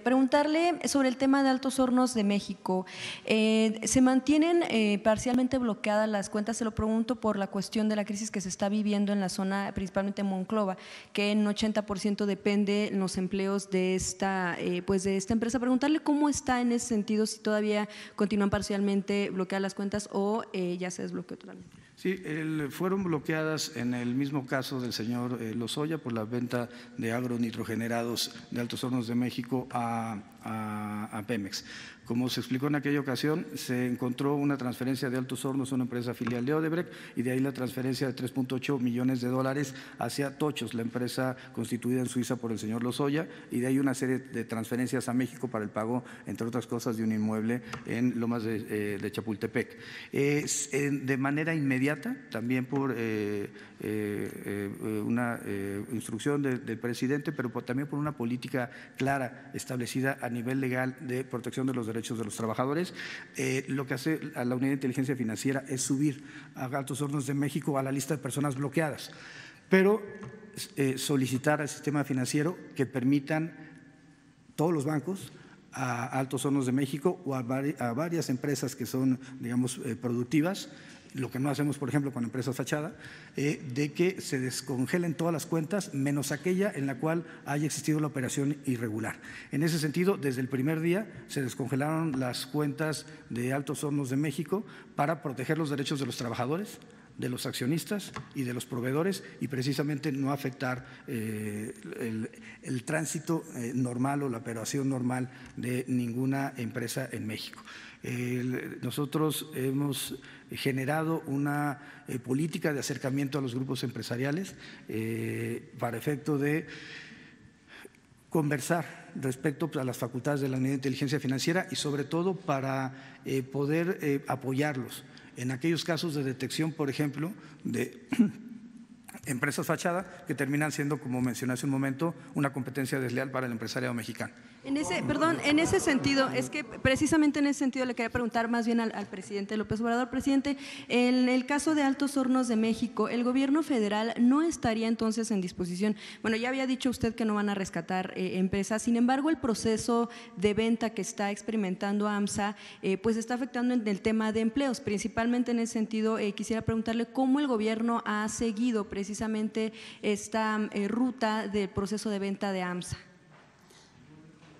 Preguntarle sobre el tema de Altos Hornos de México. ¿Se mantienen parcialmente bloqueadas las cuentas? Se lo pregunto por la cuestión de la crisis que se está viviendo en la zona, principalmente en Monclova, que en 80% depende los empleos de esta empresa. Preguntarle cómo está en ese sentido, si todavía continúan parcialmente bloqueadas las cuentas o ya se desbloqueó totalmente. Sí, fueron bloqueadas en el mismo caso del señor Lozoya por la venta de agronitrogenerados de Altos Hornos de México a Pemex. Como se explicó en aquella ocasión, se encontró una transferencia de Altos Hornos a una empresa filial de Odebrecht y de ahí la transferencia de 3.8 millones de dólares hacia Tochos, la empresa constituida en Suiza por el señor Lozoya, y de ahí una serie de transferencias a México para el pago, entre otras cosas, de un inmueble en Lomas de Chapultepec. De manera inmediata, también por una instrucción del presidente, pero también por una política clara establecida a nivel legal de protección de los derechos de los trabajadores, lo que hace a la Unidad de Inteligencia Financiera es subir a Altos Hornos de México a la lista de personas bloqueadas, pero solicitar al sistema financiero que permitan todos los bancos a Altos Hornos de México o a varias empresas que son, digamos, productivas, lo que no hacemos, por ejemplo, con empresas fachada, de que se descongelen todas las cuentas menos aquella en la cual haya existido la operación irregular. En ese sentido, desde el primer día se descongelaron las cuentas de Altos Hornos de México para proteger los derechos de los trabajadores, de los accionistas y de los proveedores, y precisamente no afectar el tránsito normal o la operación normal de ninguna empresa en México. Nosotros hemos generado una política de acercamiento a los grupos empresariales para efecto de conversar respecto a las facultades de la Unidad de Inteligencia Financiera y sobre todo para poder apoyarlos en aquellos casos de detección, por ejemplo, de empresas fachada que terminan siendo, como mencioné hace un momento, una competencia desleal para el empresariado mexicano. En ese sentido, es que precisamente en ese sentido le quería preguntar más bien al presidente López Obrador. Presidente, en el caso de Altos Hornos de México, ¿el gobierno federal no estaría entonces en disposición? Bueno, ya había dicho usted que no van a rescatar empresas, sin embargo, el proceso de venta que está experimentando AMSA, pues está afectando en el tema de empleos. Principalmente en ese sentido, quisiera preguntarle cómo el gobierno ha seguido precisamente esta ruta del proceso de venta de AMSA.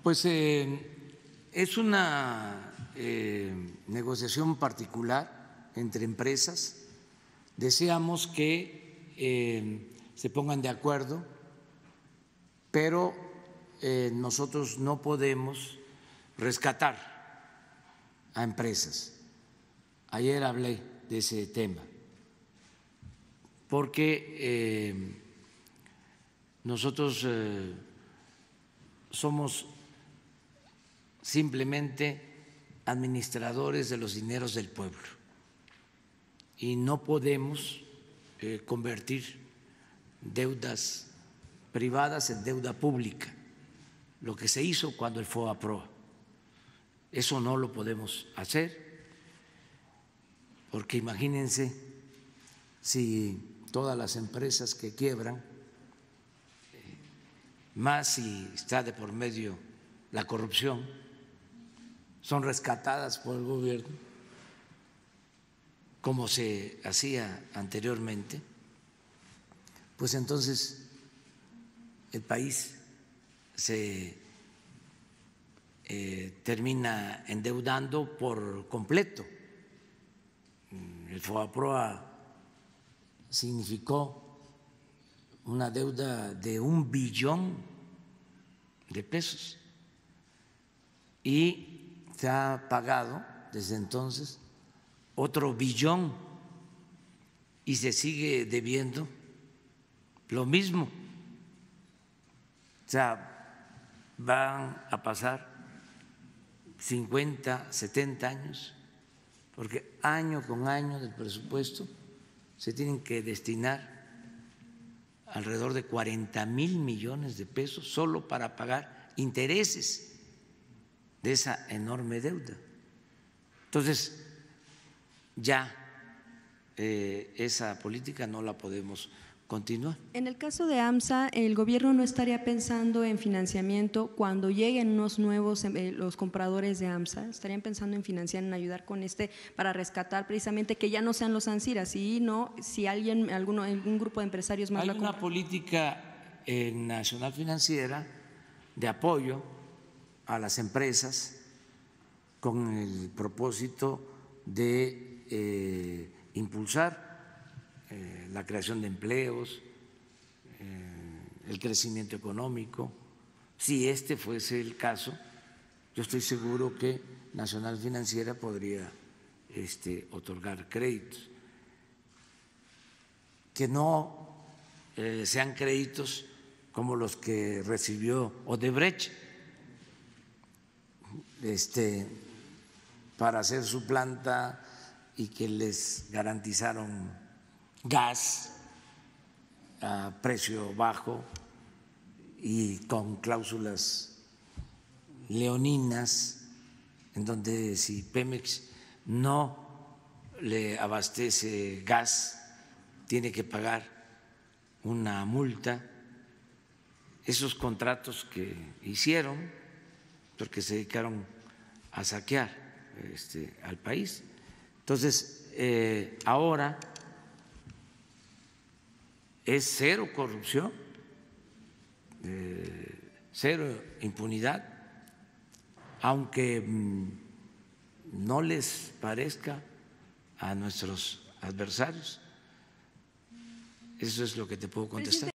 Pues es una negociación particular entre empresas. Deseamos que se pongan de acuerdo, pero nosotros no podemos rescatar a empresas. Ayer hablé de ese tema, porque nosotros somos simplemente administradores de los dineros del pueblo y no podemos convertir deudas privadas en deuda pública, lo que se hizo cuando el FOBAPROA. Eso no lo podemos hacer, porque imagínense si todas las empresas que quiebran, más si está de por medio la corrupción, son rescatadas por el gobierno, como se hacía anteriormente, pues entonces el país se termina endeudando por completo. El FOBAPROA significó una deuda de 1 billón de pesos y se ha pagado desde entonces otro billón y se sigue debiendo lo mismo. O sea, van a pasar 50, 70 años, porque año con año del presupuesto se tienen que destinar alrededor de 40,000 millones de pesos solo para pagar intereses de esa enorme deuda. Entonces, ya esa política no la podemos continuar. En el caso de AMSA, ¿el gobierno no estaría pensando en financiamiento cuando lleguen unos nuevos los compradores de AMSA? ¿Estarían pensando en financiar, en ayudar con para rescatar precisamente que ya no sean los Anciras, sino si alguien, algún grupo de empresarios más Hay la una compra? política nacional financiera de apoyo a las empresas con el propósito de impulsar la creación de empleos, el crecimiento económico. Si este fuese el caso, yo estoy seguro que Nacional Financiera podría otorgar créditos, que no sean créditos como los que recibió Odebrecht para hacer su planta y que les garantizaron gas a precio bajo y con cláusulas leoninas, en donde si Pemex no le abastece gas, tiene que pagar una multa. Esos contratos que hicieron, porque se dedicaron a saquear al país. Entonces, ahora es cero corrupción, cero impunidad, aunque no les parezca a nuestros adversarios. Eso es lo que te puedo contestar.